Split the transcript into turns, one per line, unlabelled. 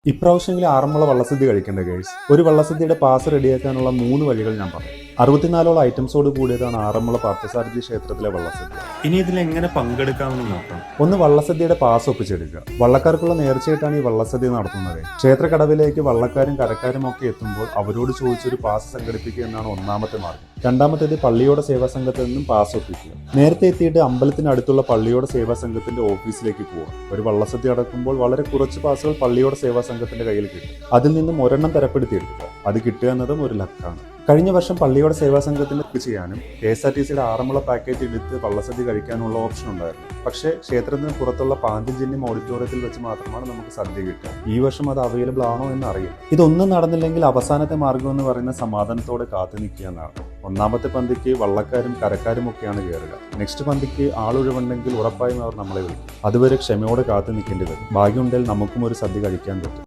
ഇപ്രാവശ്യമെങ്കിലും ആറന്മുള വള്ളസദ്യ കഴിക്കേണ്ട ഗൈസ്. ഒരു വള്ളസദ്യയുടെ പാസ് റെഡിയാക്കാനുള്ള 3 വഴികൾ ഞാൻ പറഞ്ഞു. 64ഓളം ഐറ്റംസോട് കൂടിയതാണ് ആറന്മുള പാർത്ഥസാരഥി ക്ഷേത്രത്തിലെ വള്ളസദ്യ. ഇനി ഇതിൽ എങ്ങനെ പങ്കെടുക്കാമെന്ന് നോക്കാം. ഒന്ന്, വള്ളസദ്യയുടെ പാസ് ഒപ്പിച്ചെടുക്കുക. വള്ളക്കാർക്കുള്ള നേർച്ചയായിട്ടാണ് ഈ വള്ളസദ്യ നടത്തുന്നത്. ക്ഷേത്രക്കടവിലേക്ക് വള്ളക്കാരും കരക്കാരും ഒക്കെ എത്തുമ്പോൾ അവരോട് ചോദിച്ചൊരു പാസ് സംഘടിപ്പിക്കുക എന്നാണ് ഒന്നാമത്തെ മാർഗം. രണ്ടാമത്തേത് പള്ളിയോട സേവാ സംഘത്തിൽ നിന്നും പാസ് ഒപ്പിക്കുക. നേരത്തെ എത്തിയിട്ട് അമ്പലത്തിനടുത്തുള്ള പള്ളിയോട സേവാ സംഘത്തിന്റെ ഓഫീസിലേക്ക് പോവുക. ഒരു വള്ളസദ്യ അടക്കുമ്പോൾ വളരെ കുറച്ച് പാസുകൾ പള്ളിയോട സേവാ സംഘത്തിന്റെ കയ്യിൽ കിട്ടും. അതിൽ നിന്നും ഒരെണ്ണം തരപ്പെടുത്തി എടുക്കുക. അത് കിട്ടുക എന്നതും ഒരു ലക്കാണ്. കഴിഞ്ഞ വർഷം പള്ളിയോട സേവാ സംഘത്തിന് ചെയ്യാനും KSRTCയുടെ ആറന്മുള പാക്കേജ് എടുത്ത് വള്ളസദ്യ കഴിക്കാനുള്ള ഓപ്ഷൻ ഉണ്ടായിരുന്നു. പക്ഷേ ക്ഷേത്രത്തിന് പുറത്തുള്ള പാഞ്ചജന്യം ഓഡിറ്റോറിയത്തിൽ വെച്ച് മാത്രമാണ് നമുക്ക് സദ്യ കിട്ടുക. ഈ വർഷം അത് അവൈലബിൾ ആണോ എന്ന് അറിയില്ല. ഇതൊന്നും നടന്നില്ലെങ്കിൽ അവസാനത്തെ മാർഗം എന്ന് പറയുന്ന സമാധാനത്തോടെ കാത്തു നിൽക്കുക എന്നാണ്. ഒന്നാമത്തെ പന്തിക്ക് വള്ളക്കാരും കരക്കാരും ഒക്കെയാണ് കയറുക. നെക്സ്റ്റ് പന്തിക്ക് ആളൊഴിവുണ്ടെങ്കിൽ ഉറപ്പായും അവർ നമ്മളെ വിളിക്കും. അതുവരെ ക്ഷമയോടെ കാത്തു നിൽക്കേണ്ടി വരും. ഭാഗ്യമുണ്ടെങ്കിൽ നമുക്കും ഒരു സദ്യ കഴിക്കാൻ പറ്റും.